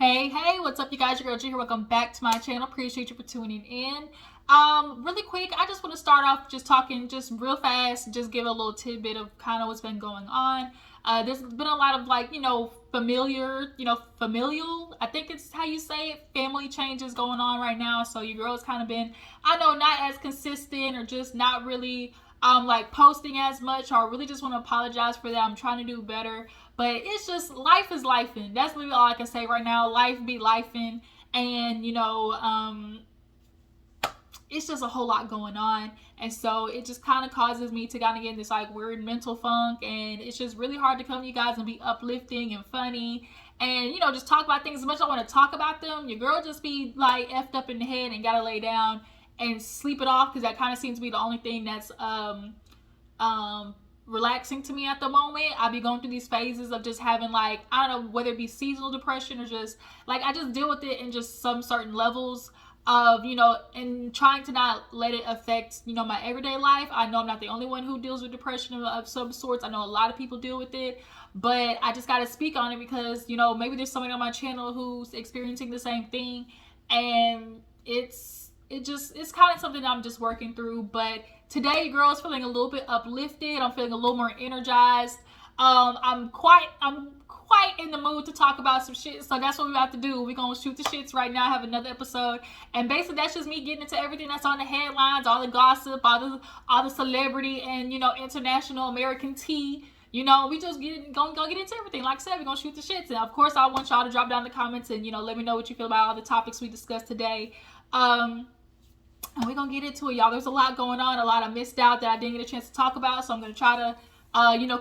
Hey, what's up, you guys? Your girl G here. Welcome back to my channel. Appreciate you for tuning in. Really quick, I just want to start off just talking just real fast, just give a little tidbit of kind of what's been going on. There's been a lot of familial, I think it's how you say it, family changes going on right now. So your girl's kind of been, I know, not as consistent or just not really posting as much, or really just want to apologize for that. I'm trying to do better, but it's just life is lifing. That's really all I can say right now. Life be lifing, and it's just a whole lot going on, and so it just kind of causes me to kind of get in this weird mental funk, and it's just really hard to come to you guys and be uplifting and funny and just talk about things. As much as I want to talk about them, your girl just be effed up in the head and gotta lay down and sleep it off, because that kind of seems to be the only thing that's relaxing to me at the moment. I be going through these phases of just having I don't know, whether it be seasonal depression or just I just deal with it in just some certain levels of and trying to not let it affect my everyday life. I know I'm not the only one who deals with depression of some sorts. I know a lot of people deal with it, but I just got to speak on it because maybe there's somebody on my channel who's experiencing the same thing, and it's kind of something I'm just working through. But today, girl's feeling a little bit uplifted. I'm feeling a little more energized. I'm quite in the mood to talk about some shit. So that's what we about to do. We're gonna shoot the shits right now. Have another episode, and basically that's just me getting into everything that's on the headlines, all the gossip, all the celebrity, and international American tea. We just gonna get into everything. Like I said, we're gonna shoot the shits, and of course I want y'all to drop down in the comments and let me know what you feel about all the topics we discussed today. And we're gonna get into it, y'all. There's a lot going on, a lot I missed out that I didn't get a chance to talk about, so I'm gonna try to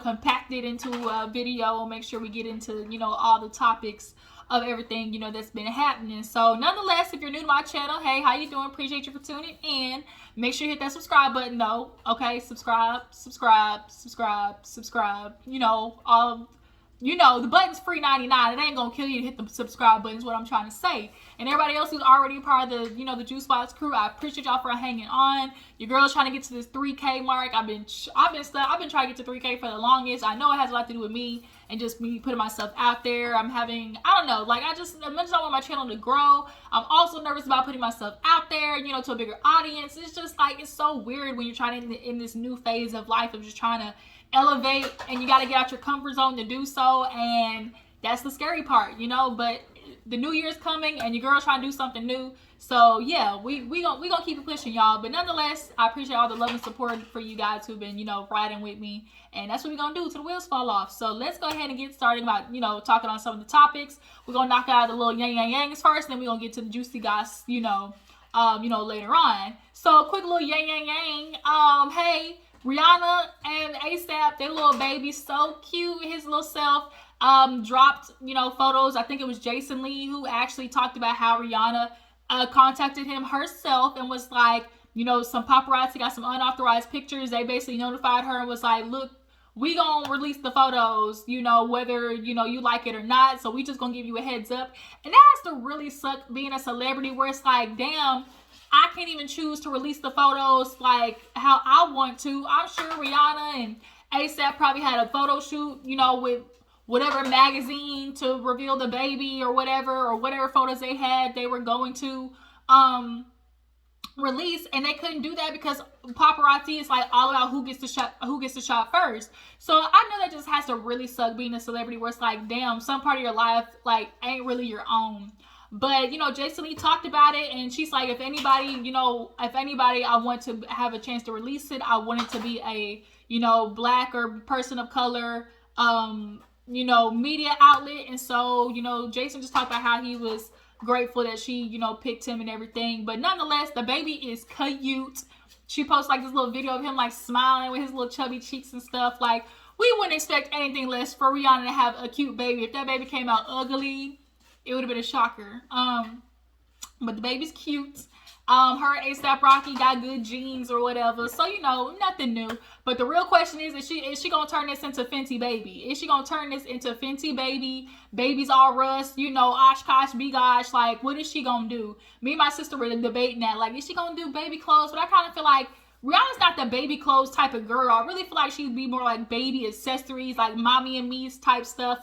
compact it into a video and make sure we get into all the topics of everything that's been happening. So nonetheless, if you're new to my channel, hey, how you doing? Appreciate you for tuning in. Make sure you hit that subscribe button though. Okay, subscribe. The button's free 99. It ain't gonna kill you to hit the subscribe button, is what I'm trying to say. And everybody else who's already part of the, the Juice Box crew, I appreciate y'all for hanging on. Your girl's trying to get to this 3K mark. I've been trying to get to 3K for the longest. I know it has a lot to do with me and just me putting myself out there. I'm having, I don't know, as much as I want my channel to grow, I'm also nervous about putting myself out there, to a bigger audience. It's just it's so weird when you're trying to in this new phase of life of just trying to elevate, and you got to get out your comfort zone to do so, and that's the scary part, but the new year's coming and your girl's trying to do something new. So yeah, we gonna keep it pushing, y'all. But nonetheless, I appreciate all the love and support for you guys who've been riding with me, and that's what we're gonna do till the wheels fall off. So let's go ahead and get started about talking on some of the topics. We're gonna knock out the little yangs first, and then we're gonna get to the juicy goss later on. So quick little yang. Hey, Rihanna and ASAP, their little baby, so cute. His little self dropped, photos. I think it was Jason Lee who actually talked about how Rihanna contacted him herself and was some paparazzi got some unauthorized pictures. They basically notified her and was like, look, we gonna release the photos, whether, you like it or not. So we just gonna give you a heads up. And that has to really suck being a celebrity where it's damn, I can't even choose to release the photos how I want to. I'm sure Rihanna and ASAP probably had a photo shoot, with whatever magazine to reveal the baby or whatever photos they had they were going to release, and they couldn't do that because paparazzi is all about who gets the shot first. So I know that just has to really suck being a celebrity where it's damn, some part of your life ain't really your own. But Jason Lee talked about it, and she's like, if anybody I want to have a chance to release it, I want it to be a black or person of color media outlet. And so Jason just talked about how he was grateful that she picked him and everything. But nonetheless, the baby is cute. She posts this little video of him smiling with his little chubby cheeks and stuff. We wouldn't expect anything less for Rihanna to have a cute baby. If that baby came out ugly, it would have been a shocker. But the baby's cute. Her and A$AP Rocky got good genes or whatever. So, nothing new. But the real question is she going to turn this into Fenty Baby? Is she going to turn this into Fenty Baby? Baby's all rust, Oshkosh, Bigosh. What is she going to do? Me and my sister were debating that. Is she going to do baby clothes? But I kind of feel Rihanna's not the baby clothes type of girl. I really feel she'd be more baby accessories, mommy and me's type stuff.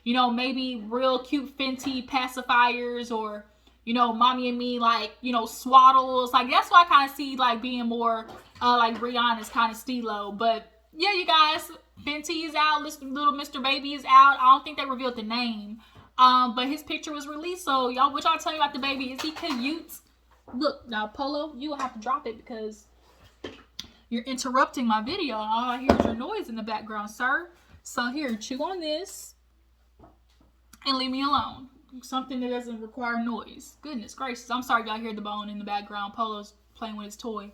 you know, maybe real cute Fenty pacifiers, or, you know, Mommy and Me, like, you know, swaddles. Like, that's why I kind of see, like, being more, like, Rihanna's kind of stilo. But, yeah, you guys, Fenty is out. Little Mr. Baby is out. I don't think they revealed the name. But his picture was released. So, y'all, what y'all tell me about the baby? Is he cute? Look, now, Polo, you will have to drop it because you're interrupting my video. And all I hear is your noise in the background, sir. So, here, chew on this and leave me alone. Something that doesn't require noise. Goodness gracious. I'm sorry y'all hear the bone in the background. Polo's playing with his toy.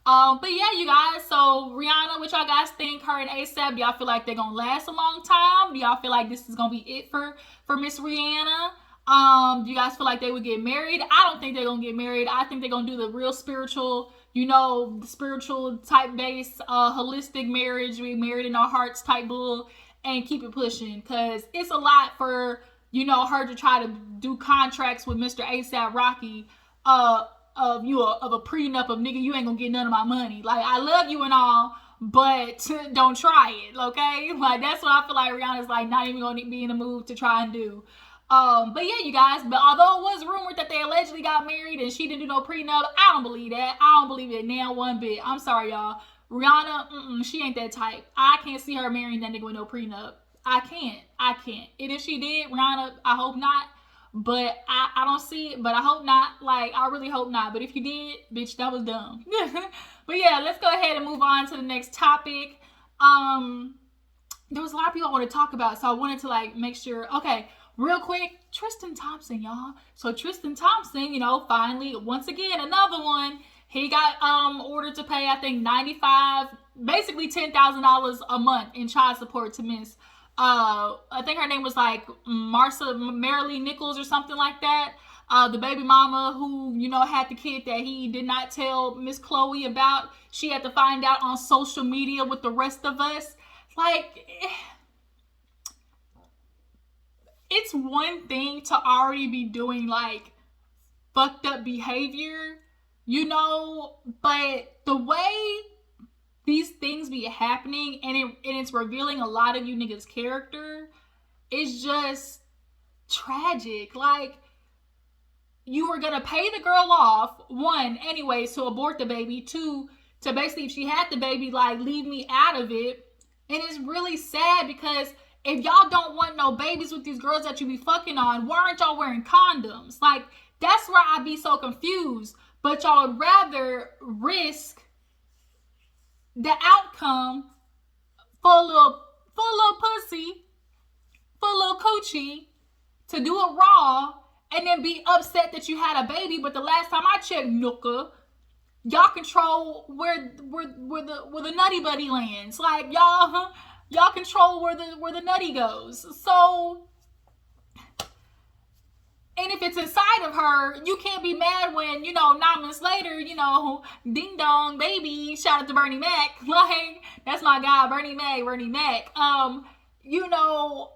But yeah, you guys. So Rihanna, what y'all guys think? Her and ASAP, do y'all feel like they're gonna last a long time? Do y'all feel like this is gonna be it for Miss Rihanna? Do you guys feel like they would get married? I don't think they're gonna get married. I think they're gonna do the real spiritual, you know, spiritual type based, holistic marriage. We married in our hearts type bull, and keep it pushing, because it's a lot for, you know, her to try to do contracts with Mr. ASAP Rocky, of a prenup of, nigga, you ain't gonna get none of my money. Like, I love you and all, but don't try it, okay? Like, that's what I feel like Rihanna's like not even gonna be in the mood to try and do. But yeah, you guys, but although it was rumored that they allegedly got married and she didn't do no prenup, I don't believe that. I don't believe it now one bit. I'm sorry, y'all. Rihanna, she ain't that type. I can't see her marrying that nigga with no prenup. I can't. And if she did, Rihanna, I hope not. But I don't see it. But I hope not. Like, I really hope not. But if you did, bitch, that was dumb. But yeah, let's go ahead and move on to the next topic. There was a lot of people I want to talk about, so I wanted to, like, make sure. Okay, real quick, Tristan Thompson, y'all. So Tristan Thompson, you know, finally, once again, another one. He got ordered to pay, I think, basically $10,000 a month in child support to Miss. I think her name was like Marilee Nichols or something like that. The baby mama who, you know, had the kid that he did not tell Miss Chloe about. She had to find out on social media with the rest of us. Like, it's one thing to already be doing, like, fucked up behavior, you know, but the way these things be happening, and it's revealing a lot of you niggas' character, is just tragic. Like, you were gonna pay the girl off, one, anyways, to abort the baby, two, to basically, if she had the baby, like, leave me out of it. And it's really sad, because if y'all don't want no babies with these girls that you be fucking on, why aren't y'all wearing condoms? Like, that's where I be so confused. But y'all would rather risk the outcome for a little pussy, for a little coochie, to do it raw, and then be upset that you had a baby. But the last time I checked, Nooka, y'all control where the nutty buddy lands. Like, y'all control where the nutty goes. So, and if it's inside of her, you can't be mad when, you know, 9 months later, you know, ding dong, baby, shout out to Bernie Mac. Like, that's my guy, Bernie Mac. You know,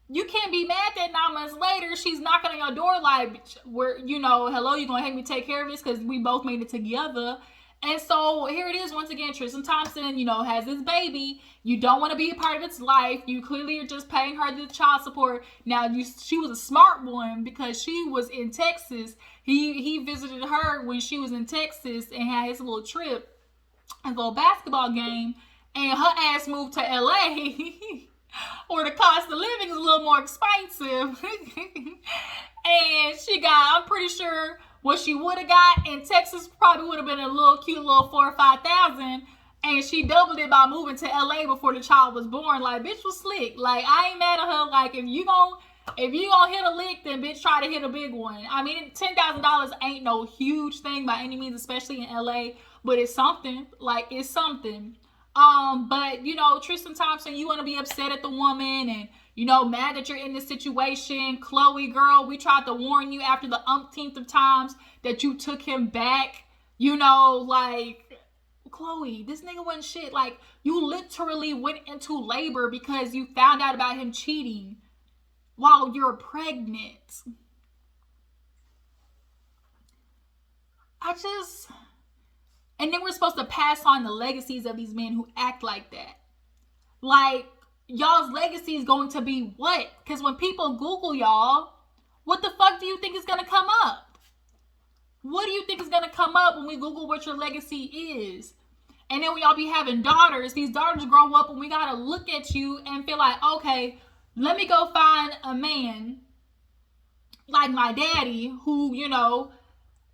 you can't be mad that 9 months later, she's knocking on your door like, where, you know, hello, you gonna help me take care of this? Because we both made it together. And so here it is once again. Tristan Thompson, you know, has this baby. You don't want to be a part of its life. You clearly are just paying her the child support. Now, she was a smart one, because she was in Texas. He visited her when she was in Texas and had his little trip, his little basketball game, and her ass moved to LA where the cost of living is a little more expensive. And she got, I'm pretty sure, what she would have got in Texas probably would have been a little cute little $4,000 or $5,000, and she doubled it by moving to LA before the child was born. Like, bitch was slick. Like, I ain't mad at her. Like, if you gonna hit a lick, then bitch try to hit a big one. I mean, $10,000 ain't no huge thing by any means, especially in LA, but it's something. Like, it's something. But, you know, Tristan Thompson, you want to be upset at the woman and, you know, mad that you're in this situation. Chloe, girl, we tried to warn you after the umpteenth of times that you took him back. You know, like, Chloe, this nigga wasn't shit. Like, you literally went into labor because you found out about him cheating while you're pregnant. And then we're supposed to pass on the legacies of these men who act like that. Like, y'all's legacy is going to be what? Because when people Google y'all, what the fuck do you think is going to come up? What do you think is going to come up when we Google what your legacy is? And then when y'all be having daughters, these daughters grow up and we got to look at you and feel like, okay, let me go find a man like my daddy who, you know,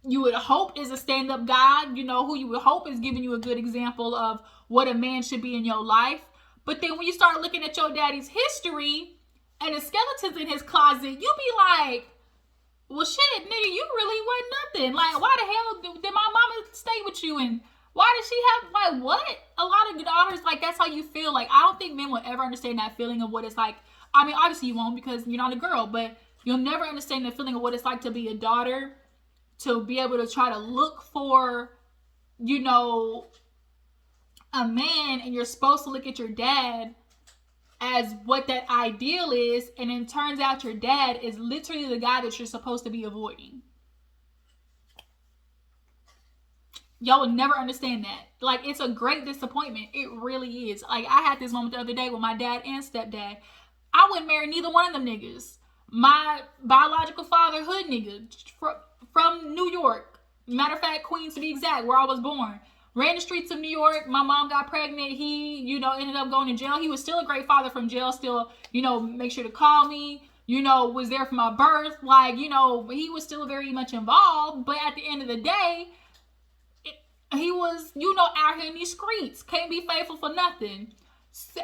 you would hope is a stand-up guy, you know, who you would hope is giving you a good example of what a man should be in your life. But then when you start looking at your daddy's history and the skeletons in his closet, you be like, well, shit, nigga, you really wasn't nothing. Like, why the hell did my mama stay with you? And why did she have, like, what? A lot of daughters, like, that's how you feel. Like, I don't think men will ever understand that feeling of what it's like. I mean, obviously you won't because you're not a girl, but you'll never understand the feeling of what it's like to be a daughter, to be able to try to look for, you know, a man, and you're supposed to look at your dad as what that ideal is, and then turns out your dad is literally the guy that you're supposed to be avoiding. Y'all will never understand that. Like, it's a great disappointment. It really is. Like, I had this moment the other day with my dad and stepdad. I wouldn't marry neither one of them niggas. My biological father, hood nigga, from New York. Matter of fact, Queens to be exact, where I was born. Ran the streets of New York. My mom got pregnant. He, you know, ended up going to jail. He was still a great father from jail. Still, you know, make sure to call me. You know, was there for my birth. Like, you know, he was still very much involved. But at the end of the day, he was, you know, out here in these streets. Can't be faithful for nothing.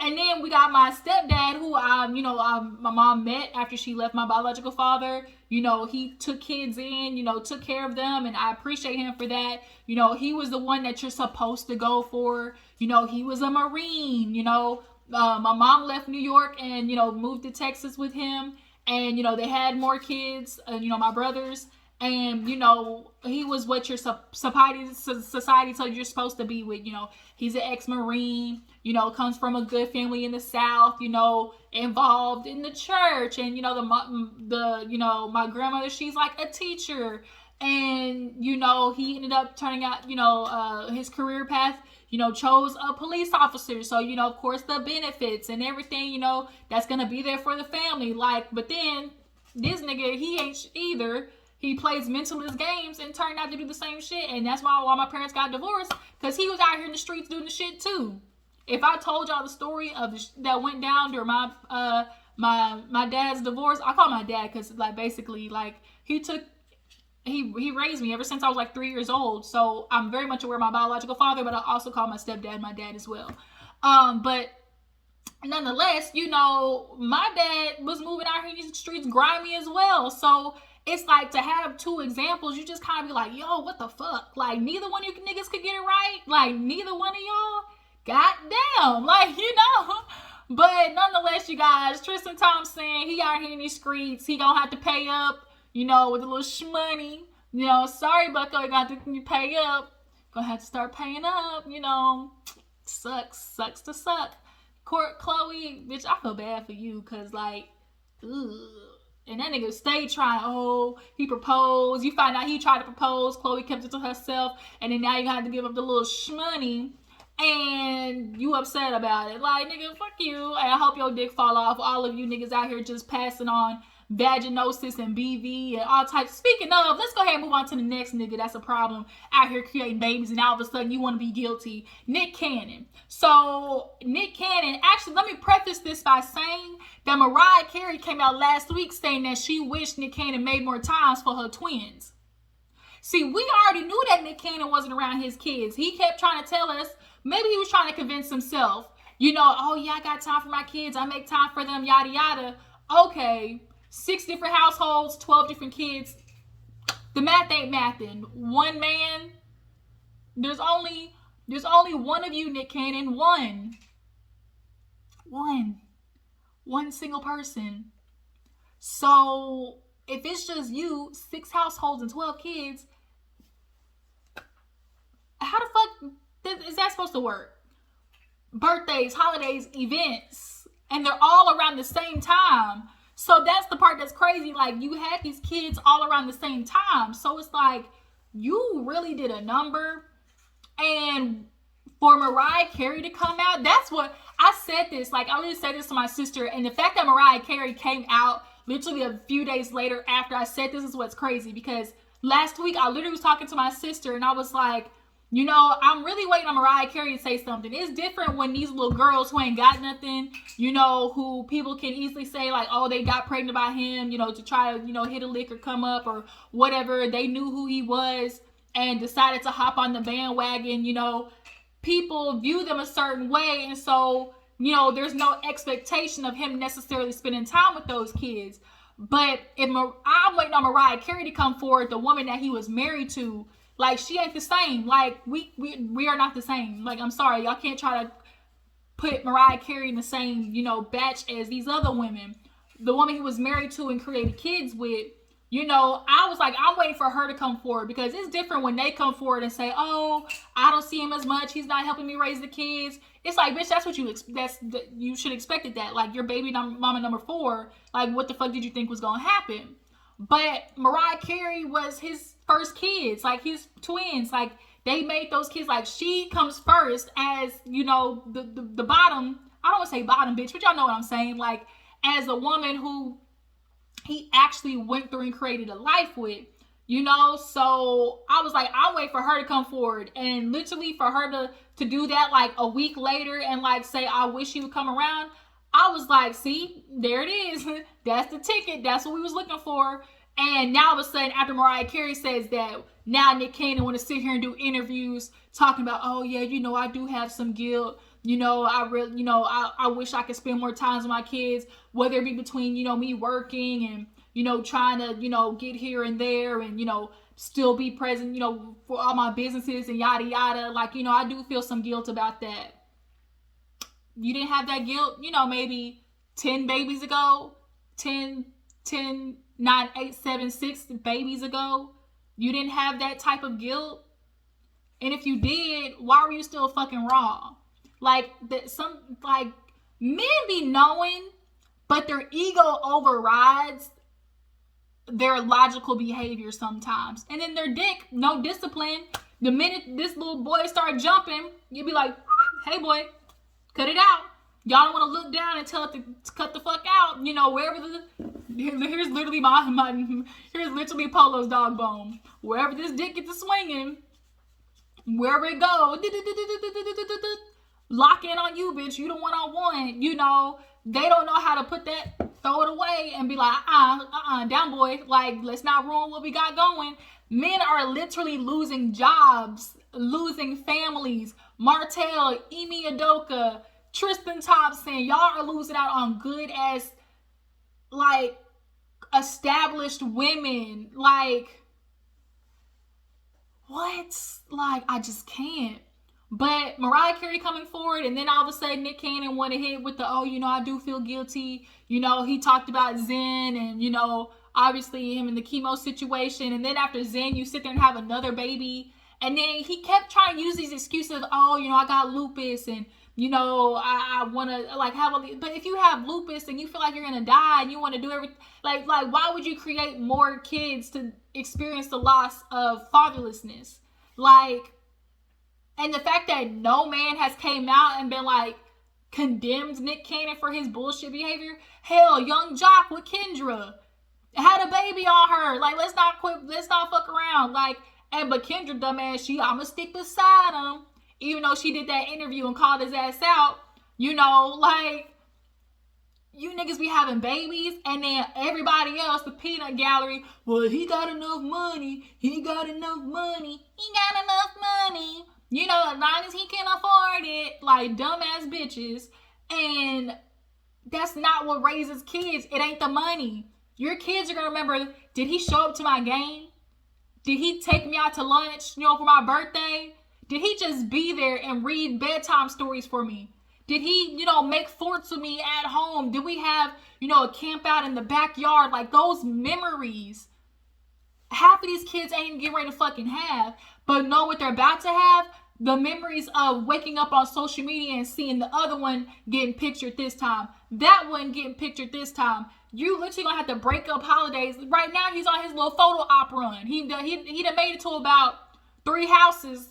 And then we got my stepdad, who my mom met after she left my biological father. You know, he took kids in, you know, took care of them, and I appreciate him for that. You know, he was the one that you're supposed to go for. You know, he was a Marine. You know, my mom left New York and, you know, moved to Texas with him, and, you know, they had more kids, you know, my brothers. And, you know, he was what your society told you you're supposed to be with. You know, he's an ex-Marine, you know, comes from a good family in the South, you know, involved in the church. And, you know, my grandmother, she's like a teacher. And, you know, he ended up turning out, you know, his career path, you know, chose a police officer. So, you know, of course, the benefits and everything, you know, that's going to be there for the family. Like, but then this nigga, he ain't either. He plays mentalist games and turned out to do the same shit. And that's why my parents got divorced, because he was out here in the streets doing the shit too. If I told y'all the story of that went down during my dad's divorce, I call my dad because, like, basically, like, he raised me ever since I was like 3 years old. So I'm very much aware of my biological father, but I also call my stepdad my dad as well. But nonetheless, you know, my dad was moving out here in these streets grimy as well. So it's like, to have two examples, you just kind of be like, yo, what the fuck? Like, neither one of you niggas could get it right. Like, neither one of y'all. Goddamn. Like, you know. But nonetheless, you guys, Tristan Thompson, he out here in these streets. He gonna have to pay up, you know, with a little shmoney. You know, sorry, bucko, you got to pay up. Gonna have to start paying up, you know. Sucks to suck. Chloe, bitch, I feel bad for you, because, like, ugh. And that nigga stayed trying. Oh, he proposed. You find out he tried to propose. Chloe kept it to herself. And then now you have to give up the little shmoney. And you upset about it. Like, nigga, fuck you. And I hope your dick fall off. All of you niggas out here just passing on vaginosis and BV and all types. Speaking of, let's go ahead and move on to the next nigga that's a problem out here creating babies, and all of a sudden you want to be guilty. Nick Cannon. So Nick Cannon, actually, let me preface this by saying that Mariah Carey came out last week saying that she wished Nick Cannon made more times for her twins. See, we already knew that Nick Cannon wasn't around his kids. He kept trying to tell us, maybe he was trying to convince himself, you know, oh yeah, I got time for my kids, I make time for them, yada yada. Okay, 6 different households, 12 different kids. The math ain't mathing. One man, there's only one of you, Nick Cannon. One single person. So if it's just you, 6 households and 12 kids, how the fuck is that supposed to work? Birthdays, holidays, events, and they're all around the same time. So that's the part that's crazy. Like, you had these kids all around the same time. So it's like, you really did a number. And for Mariah Carey to come out, that's what I said this. Like, I literally said this to my sister, and the fact that Mariah Carey came out literally a few days later after I said this is what's crazy, because last week I literally was talking to my sister and I was like, you know, I'm really waiting on Mariah Carey to say something. It's different when these little girls who ain't got nothing, you know, who people can easily say like, oh, they got pregnant by him, you know, to try to, you know, hit a lick or come up or whatever. They knew who he was and decided to hop on the bandwagon. You know, people view them a certain way, and so, you know, there's no expectation of him necessarily spending time with those kids. But if I'm waiting on Mariah Carey to come forward, the woman that he was married to, like, she ain't the same. Like, we are not the same. Like, I'm sorry, y'all can't try to put Mariah Carey in the same, you know, batch as these other women. The woman he was married to and created kids with, you know, I was like, I'm waiting for her to come forward, because it's different when they come forward and say, oh, I don't see him as much, he's not helping me raise the kids. It's like, bitch, that's what you should expected that. Like, your baby mama number 4, like, what the fuck did you think was gonna happen? But Mariah Carey was his first kids, like his twins. Like, they made those kids, like, she comes first as, you know, the bottom. I don't want to say bottom bitch, but y'all know what I'm saying. Like, as a woman who he actually went through and created a life with, you know. So I was like, I'll wait for her to come forward, and literally for her to do that like a week later and like say, I wish he would come around. I was like, see, there it is. That's the ticket. That's what we was looking for. And now all of a sudden, after Mariah Carey says that, now Nick Cannon want to sit here and do interviews talking about, oh yeah, you know, I do have some guilt. You know, I wish I could spend more time with my kids, whether it be between, you know, me working and, you know, trying to, you know, get here and there and, you know, still be present, you know, for all my businesses and yada, yada. Like, you know, I do feel some guilt about that. You didn't have that guilt, you know, maybe 10 babies ago, 10, 9, 8, 7, 6 babies ago. You didn't have that type of guilt. And if you did, why were you still fucking raw? Like, men be knowing, but their ego overrides their logical behavior sometimes. And then their dick, no discipline. The minute this little boy start jumping, you be like, hey boy, cut it out. Y'all don't want to look down and tell it to cut the fuck out. You know, wherever here's literally here's literally Polo's dog bone. Wherever this dick gets to swinging, wherever it goes, lock in on you, bitch. You the one-on-one. You know, they don't know how to put that, throw it away and be like, down boy. Like, let's not ruin what we got going. Men are literally losing jobs, losing families. Martell, Emi Udoka, Tristan Thompson, y'all are losing out on good ass, like, established women. Like, what? Like, I just can't. But Mariah Carey coming forward, and then all of a sudden Nick Cannon went ahead with the, oh, you know, I do feel guilty. You know, he talked about Zen and, you know, obviously him in the chemo situation. And then after Zen, you sit there and have another baby. And then he kept trying to use these excuses, oh, you know, I got lupus and, you know, I want to, like, have a, but if you have lupus and you feel like you're going to die and you want to do everything, like, why would you create more kids to experience the loss of fatherlessness? Like, and the fact that no man has came out and been like, condemned Nick Cannon for his bullshit behavior. Hell, Young Jock with Kendra had a baby on her. Like, let's not fuck around. Like, but Kendra, dumbass, I'ma stick beside him. Even though she did that interview and called his ass out, you know, like, you niggas be having babies, and then everybody else, the peanut gallery, well, he got enough money. You know, as long as he can afford it, like, dumbass bitches. And that's not what raises kids. It ain't the money. Your kids are gonna remember, did he show up to my game? Did he take me out to lunch, you know, for my birthday? Did he just be there and read bedtime stories for me? Did he, you know, make forts with me at home? Did we have, you know, a camp out in the backyard? Like, those memories, half of these kids ain't even getting ready to fucking have. But know what they're about to have? The memories of waking up on social media and seeing the other one getting pictured this time. That one getting pictured this time. You literally gonna have to break up holidays. Right now, he's on his little photo op run. He done made it to about 3 houses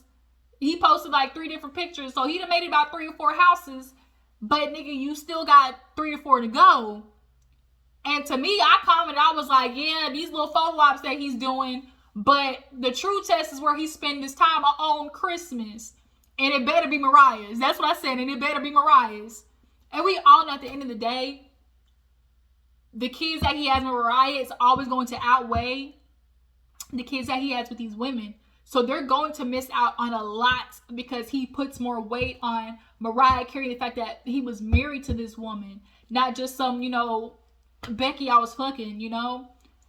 He posted like 3 different pictures. So he done made it about 3 or 4 houses. But nigga, you still got 3 or 4 to go. And to me, I commented, I was like, yeah, these little photo ops that he's doing. But the true test is where he's spending his time on Christmas. And it better be Mariah's. That's what I said. And it better be Mariah's. And we all know at the end of the day, the kids that he has with Mariah is always going to outweigh the kids that he has with these women. So they're going to miss out on a lot because he puts more weight on Mariah Carey, the fact that he was married to this woman, not just some, Becky I was fucking,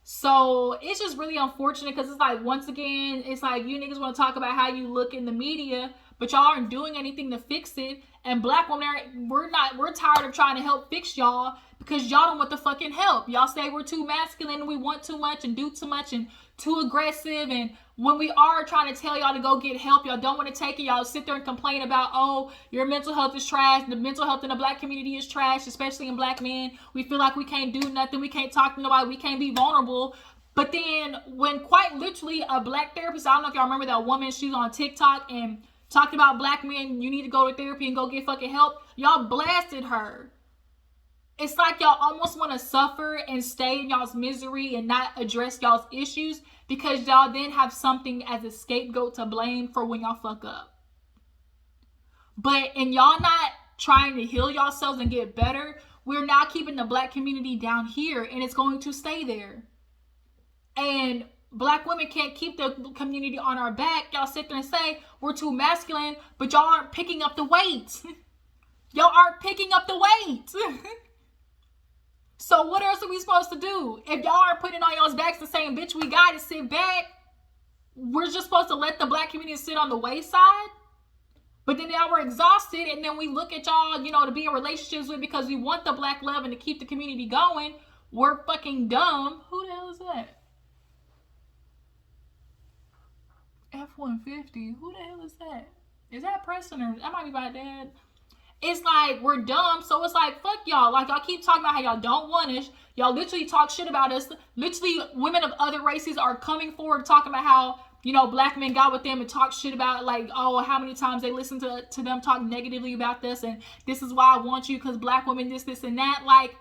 So it's just really unfortunate because it's like, once again, it's like you niggas want to talk about how you look in the media, but y'all aren't doing anything to fix it. And black women, we're tired of trying to help fix y'all because y'all don't want the fucking help. Y'all say we're too masculine and we want too much and do too much and too aggressive. And when we are trying to tell y'all to go get help, y'all don't want to take it. Y'all sit there and complain about, oh, your mental health is trash. The mental health in the black community is trash, especially in black men. We feel like we can't do nothing. We can't talk to nobody. We can't be vulnerable. But then when quite literally a black therapist, I don't know if y'all remember that woman, she's on TikTok and talked about black men, you need to go to therapy and go get fucking help. Y'all blasted her. It's like y'all almost want to suffer and stay in y'all's misery and not address y'all's issues because y'all then have something as a scapegoat to blame for when y'all fuck up. And y'all not trying to heal yourselves and get better, we're now keeping the black community down here and it's going to stay there. And black women can't keep the community on our back. Y'all sit there and say we're too masculine, but y'all aren't picking up the weight. Y'all aren't picking up the weight. So what else are we supposed to do? If y'all aren't putting on y'all's backs and saying, bitch, we got to sit back, we're just supposed to let the black community sit on the wayside? But then now we're exhausted and then we look at y'all, to be in relationships with because we want the black love and to keep the community going. We're fucking dumb. Who the hell is that? F-150. Who the hell is that? Is that Preston or that might be my dad? It's like we're dumb, so it's like fuck y'all. Like y'all keep talking about how y'all don't want us. Y'all literally talk shit about us. Literally, women of other races are coming forward talking about how black men got with them and talk shit about like, oh, how many times they listen to them talk negatively about this and this is why I want you because black women this and that. Like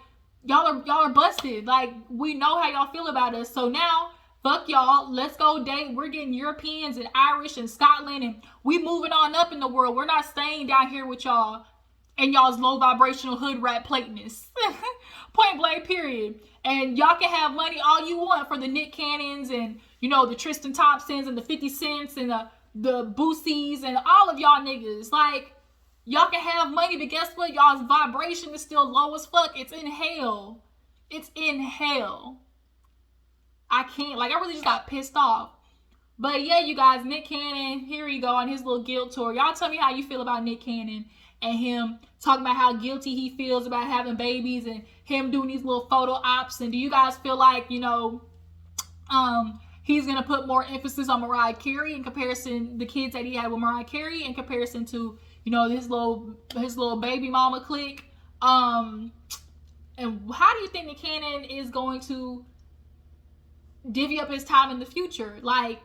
y'all are busted. Like we know how y'all feel about us. So now fuck y'all, let's go date. We're getting Europeans and Irish and Scotland and we moving on up in the world. We're not staying down here with y'all and y'all's low vibrational hood rat plateness. Point blank period. And y'all can have money all you want for the Nick Cannons and the Tristan Thompsons and the 50 Cents and the Boosies and all of y'all niggas. Like y'all can have money, but guess what? Y'all's vibration is still low as fuck. It's in hell. It's in hell. I can't, I really just got pissed off. But yeah, you guys, Nick Cannon, here you go on his little guilt tour. Y'all tell me how you feel about Nick Cannon and him talking about how guilty he feels about having babies and him doing these little photo ops. And do you guys feel like, he's going to put more emphasis on Mariah Carey in comparison, the kids that he had with Mariah Carey in comparison to, his little baby mama clique? And how do you think Nick Cannon is going to divvy up his time in the future? Like,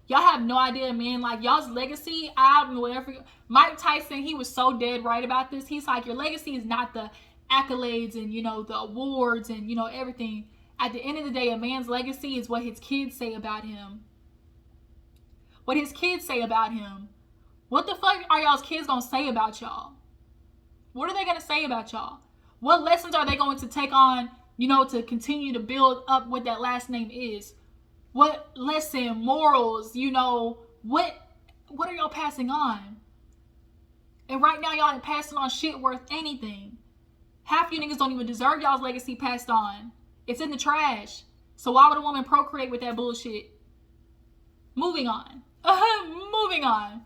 y'all have no idea, man. Like, y'all's legacy, I don't know whatever. Mike Tyson, he was so dead right about this. He's like, your legacy is not the accolades and, the awards and, everything. At the end of the day, a man's legacy is what his kids say about him. What his kids say about him. What the fuck are y'all's kids gonna say about y'all? What are they gonna say about y'all? What lessons are they going to take on, to continue to build up what that last name is? What lesson, morals, what are y'all passing on? And right now, y'all ain't passing on shit worth anything. Half you niggas don't even deserve y'all's legacy passed on. It's in the trash. So why would a woman procreate with that bullshit? Moving on. Moving on.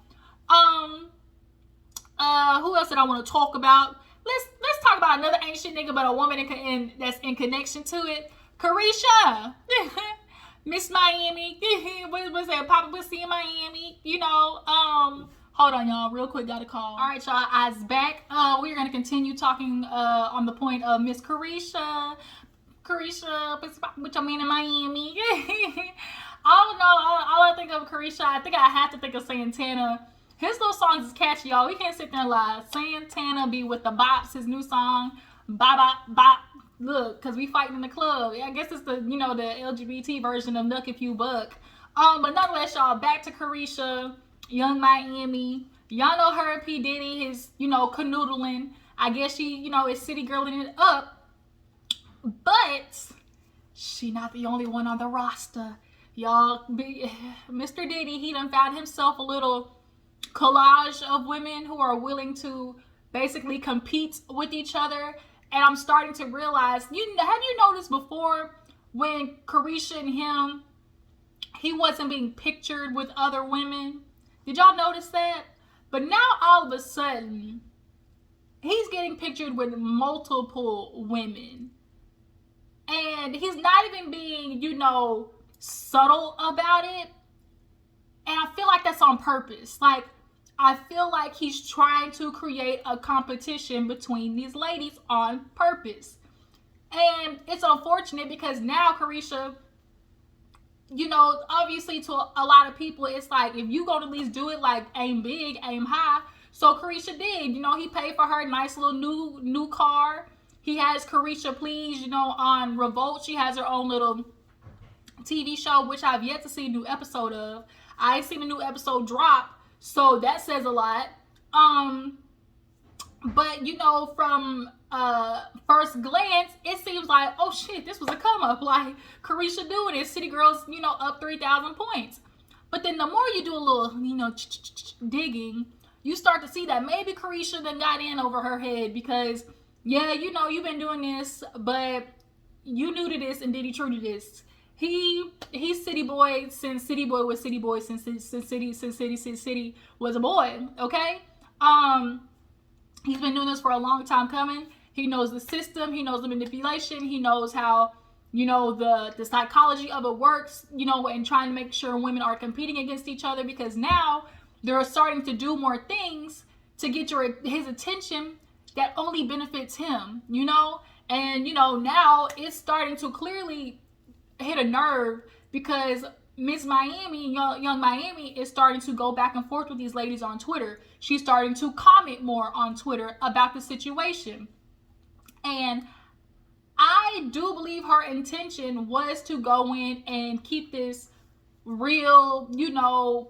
Who else did I want to talk about? Let's talk about another ain't shit nigga, but a woman that's in connection to it. Caresha. Miss Miami. What's that? Papa Pussy in Miami. Hold on, y'all. Real quick, got a call. All right, y'all. I's back. We're going to continue talking on the point of Miss Caresha. Caresha, what you mean in Miami? I don't know. All I think of Caresha, I think I have to think of Santana. His little songs is catchy, y'all. We can't sit there and lie. Santana be with the bops. His new song, bop bop bop. Look, cause we fighting in the club. I guess it's the the LGBT version of Nuck If You Buck. But nonetheless, y'all, back to Caresha, Young Miami. Y'all know her and P Diddy, his canoodling. I guess she is city girling it up, but she not the only one on the roster. Y'all, Mr. Diddy, he done found himself a little collage of women who are willing to basically compete with each other. And I'm starting to realize, have you noticed before when Caresha and him, he wasn't being pictured with other women? Did y'all notice that? But now all of a sudden, he's getting pictured with multiple women. And he's not even being, subtle about it. And I feel like that's on purpose. Like, I feel like he's trying to create a competition between these ladies on purpose. And it's unfortunate because now Caresha, obviously to a lot of people, it's like, if you go to at least do it, like, aim big, aim high. So Caresha did. He paid for her nice little new car. He has Caresha Please, on Revolt. She has her own little TV show, which I've yet to see a new episode of. I ain't seen a new episode drop, so that says a lot. But from first glance, it seems like, oh shit, this was a come up. Like, Caresha doing it, City Girls, up 3,000 points. But then the more you do a little, digging, you start to see that maybe Caresha done got in over her head because, yeah, you've been doing this, but you new to this and Diddy true to this. He's City Boy since City Boy was City Boy since City was a boy, okay? He's been doing this for a long time coming. He knows the system, he knows the manipulation, he knows how, the psychology of it works, and trying to make sure women are competing against each other because now they're starting to do more things to get his attention that only benefits him, And, now it's starting to clearly hit a nerve because Miss Miami, young Miami, is starting to go back and forth with these ladies on Twitter. She's starting to comment more on Twitter about the situation. And I do believe her intention was to go in and keep this real,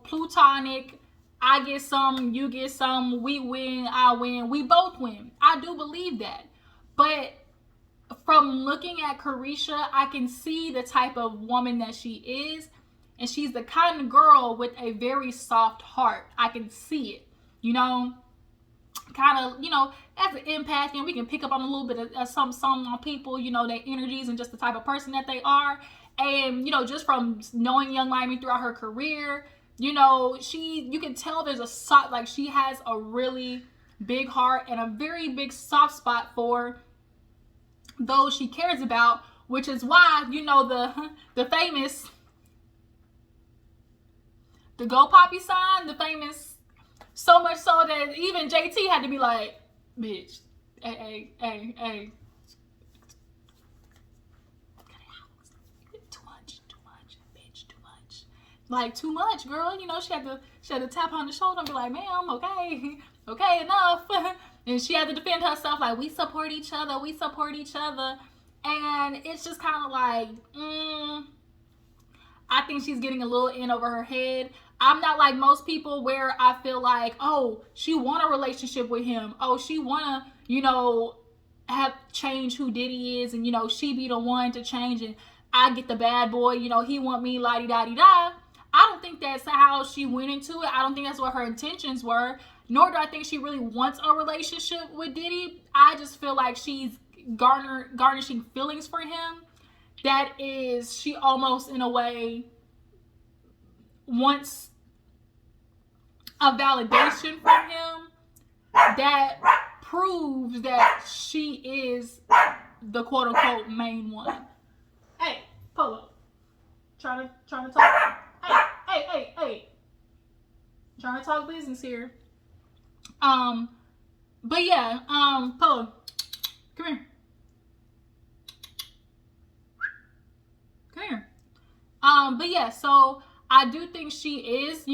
plutonic, I get some, you get some, we win, I win, we both win. I do believe that. But from looking at Caresha, I can see the type of woman that she is. And she's the kind of girl with a very soft heart. I can see it, kind of, as an empath, we can pick up on a little bit of some on people, their energies and just the type of person that they are. And, just from knowing young Miami throughout her career, you can tell there's a soft, like she has a really big heart and a very big soft spot for those she cares about, which is why, the famous, the Go Poppy sign, the famous, so much so that even JT had to be like, bitch, hey. Too much, bitch, too much. Like, too much, girl. She had to tap on the shoulder and be like, ma'am, okay, enough. And she had to defend herself like, we support each other. And it's just kind of like, I think she's getting a little in over her head. I'm not like most people where I feel like, oh, she want a relationship with him. Oh, she want to, have change who Diddy is. And, she be the one to change. And I get the bad boy, he want me, la-di-da-di-da. I don't think that's how she went into it. I don't think that's what her intentions were. Nor do I think she really wants a relationship with Diddy. I just feel like she's garnishing feelings for him. That is, she almost in a way wants a validation from him that proves that she is the quote unquote main one. Hey, Polo. Trying to talk. Hey. Trying to talk business here. But yeah, Polo, come here. But yeah, so I do think she is,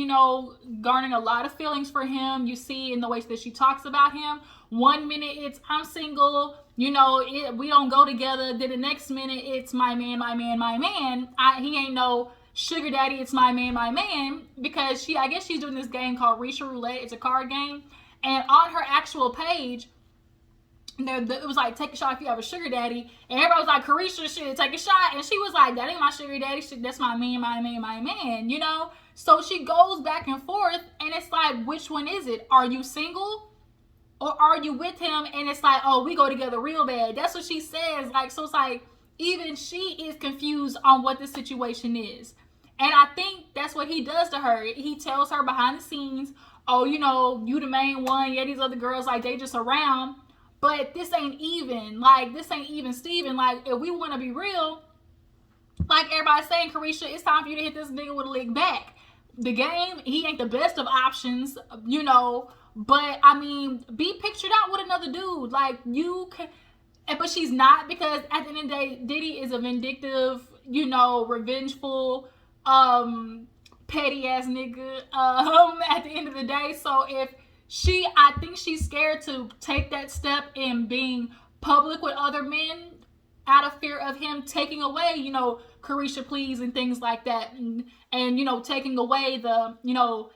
garnering a lot of feelings for him. You see in the ways that she talks about him. One minute it's I'm single, we don't go together. Then the next minute it's my man, my man, my man. He ain't no sugar daddy. It's my man, because I guess she's doing this game called Risha Roulette. It's a card game, and on her actual page, it was like, take a shot if you have a sugar daddy, and everybody was like, Caresha should take a shot, and she was like, that ain't my sugar daddy, that's my man, my man, my man, so she goes back and forth, and it's like, which one is it? Are you single or are you with him? And it's like, oh, we go together real bad. That's what she says. Like, so it's like, even she is confused on what the situation is. And I think that's what he does to her. He tells her behind the scenes, oh, you the main one, yeah, these other girls, like, they just around. But this ain't even. Like, this ain't even Steven. Like, if we want to be real, like everybody's saying, Caresha, it's time for you to hit this nigga with a lick back. The game, he ain't the best of options, But, I mean, be pictured out with another dude. Like, you can... But she's not, because at the end of the day, Diddy is a vindictive, revengeful, petty-ass nigga at the end of the day. So, I think she's scared to take that step in being public with other men out of fear of him taking away, Caresha please and things like that. And taking away the,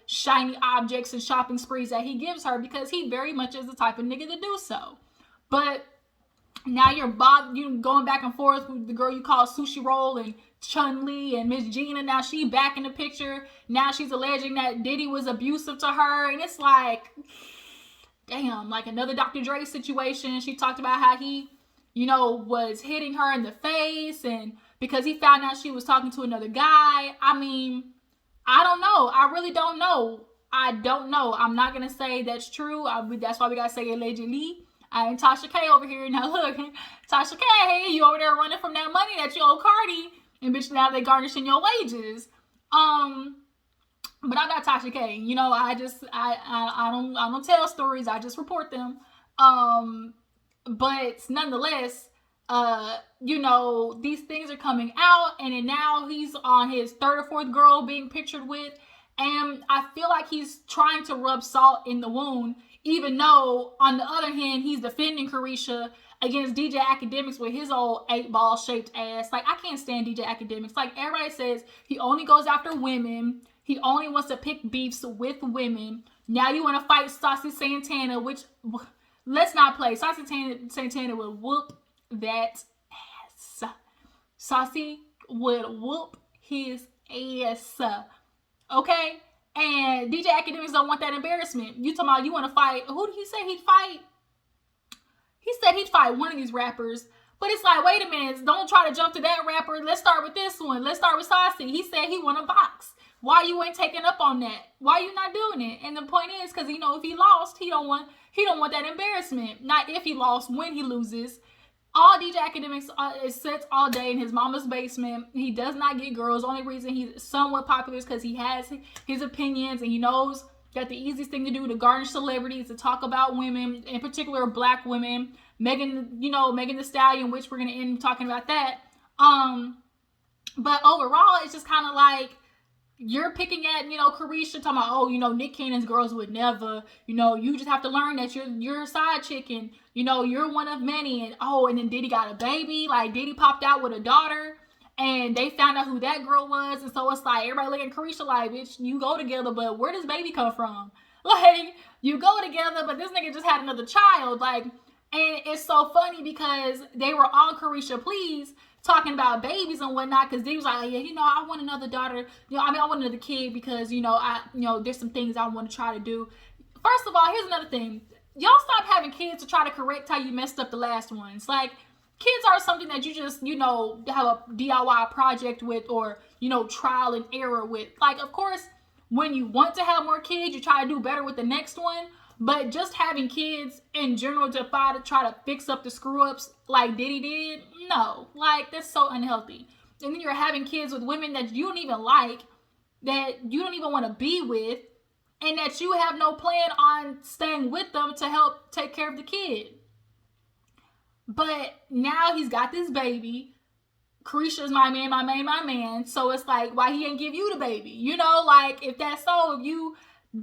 shiny objects and shopping sprees that he gives her, because he very much is the type of nigga to do so. But now you're going back and forth with the girl you call Sushi Roll and Chun-Li and Miss Gina. Now she back in the picture. Now she's alleging that Diddy was abusive to her. And it's like, damn, like another Dr. Dre situation. She talked about how he, was hitting her in the face, and because he found out she was talking to another guy. I mean, I don't know. I really don't know. I don't know. I'm not going to say that's true. That's why we got to say allegedly. I ain't Tasha K over here. Now look, Tasha K, you over there running from that money that you owe Cardi, and bitch, now they garnishing your wages. But I'm not Tasha K. I don't tell stories. I just report them. But nonetheless, these things are coming out, and then now he's on his third or fourth girl being pictured with, and I feel like he's trying to rub salt in the wound, even though on the other hand, he's defending Caresha against DJ Academics with his old 8-ball shaped ass. Like, I can't stand DJ Academics. Like, everybody says he only goes after women. He only wants to pick beefs with women. Now you want to fight Saucy Santana, which, let's not play. Saucy Santana would whoop that ass. Saucy would whoop his ass. Okay? And DJ Academics don't want that embarrassment. You talking about you want to fight. Who did he say he'd fight? He said he'd fight one of these rappers. But it's like, wait a minute. Don't try to jump to that rapper. Let's start with this one. Let's start with Saucy. He said he want to box. Why you ain't taking up on that? Why you not doing it? And the point is, because if he lost, he don't want that embarrassment. Not if he lost, when he loses. All DJ Academics sits all day in his mama's basement. He does not get girls. The only reason he's somewhat popular is because he has his opinions, and he knows that the easiest thing to do to garnish celebrities is to talk about women, in particular Black women. Megan Thee Stallion, which we're gonna end talking about that. But overall, it's just kind of like, you're picking at, Caresha, talking about, oh, Nick Cannon's girls would never, you just have to learn that you're a side chick, and, you're one of many, and then Diddy got a baby, like, Diddy popped out with a daughter, and they found out who that girl was, and so it's like, everybody looking at Caresha like, bitch, you go together, but where does baby come from? Like, you go together, but this nigga just had another child, like, and it's so funny because they were on Caresha Please, talking about babies and whatnot, because they was like, yeah, I want another daughter, I want another kid, because, there's some things I want to try to do. First of all, here's another thing. Y'all stop having kids to try to correct how you messed up the last ones. Like, kids are something that you just, have a DIY project with, or, trial and error with. Like, of course, when you want to have more kids, you try to do better with the next one. But just having kids in general to try to fix up the screw-ups like Diddy did, no. Like, that's so unhealthy. And then you're having kids with women that you don't even like, that you don't even want to be with, and that you have no plan on staying with them to help take care of the kid. But now he's got this baby. Caresha is my man. So it's like, why he ain't give you the baby? You know, like, if that's so, if you,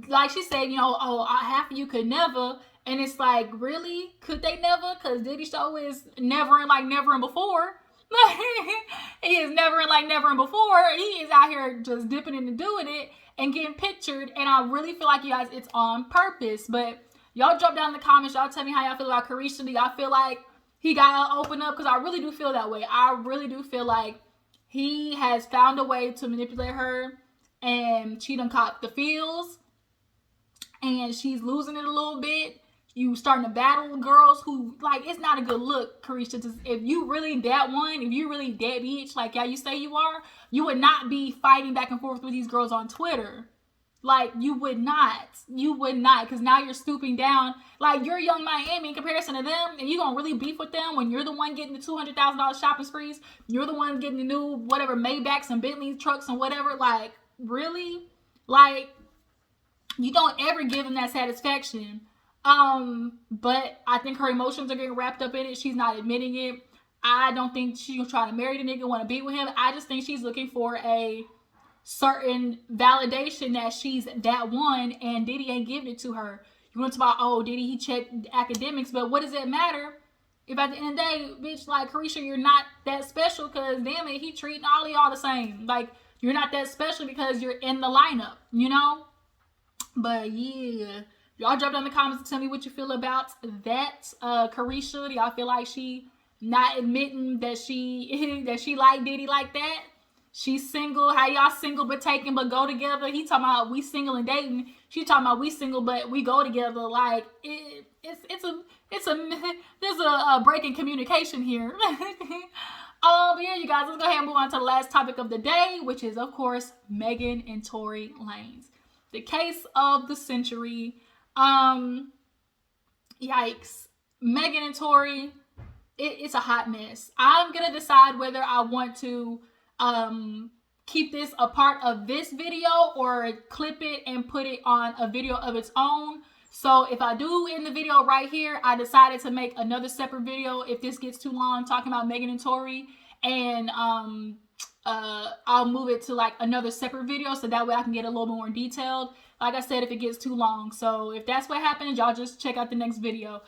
like she said, you know, oh, half of you could never. And it's like, really? Could they never? Because Diddy show is never and like never and before. He is never and like never and before. He is out here just dipping into doing it and getting pictured. And I really feel like, you guys, it's on purpose. But y'all drop down in the comments. Y'all tell me how y'all feel about Caresha. Do y'all feel like he got to open up? Because I really do feel that way. I really do feel like he has found a way to manipulate her. And she done caught the feels. And she's losing it a little bit. You starting to battle girls who, like, it's not a good look, Caresha. If you really that one, if you really that bitch, like, yeah, you say you are, you would not be fighting back and forth with these girls on Twitter. Like, you would not. You would not, because now you're stooping down. Like, you're Young Miami in comparison to them, and you gonna really beef with them when you're the one getting the $200,000 shopping sprees. You're the one getting the new, whatever, Maybachs and Bentley trucks and whatever. Like, really? Like, you don't ever give them that satisfaction. But I think her emotions are getting wrapped up in it. She's not admitting it. I don't think she'll try to marry the nigga, want to be with him. I just think she's looking for a certain validation that she's that one, and Diddy ain't giving it to her. You want to talk about, oh, Diddy, he checked academics, but what does it matter if at the end of the day, bitch, like, Caresha, you're not that special, because damn it, he treating all of y'all the same. Like, you're not that special because you're in the lineup, you know? But yeah, y'all drop down in the comments and tell me what you feel about that. Caresha, do y'all feel like she not admitting that she like Diddy like that? She's single. How y'all single but taken but go together? He talking about we single and dating. She talking about we single but we go together. Like, there's a break in communication here. But yeah, you guys, let's go ahead and move on to the last topic of the day, which is, of course, Megan and Tory Lanez. The case of the century. Yikes. Megan and Tory, it's a hot mess. I'm going to decide whether I want to keep this a part of this video or clip it and put it on a video of its own. So if I do in the video right here, I decided to make another separate video if this gets too long talking about Megan and Tory, and I'll move it to like another separate video so that way I can get a little more detailed. Like I said, if it gets too long. So if that's what happens, y'all just check out the next video.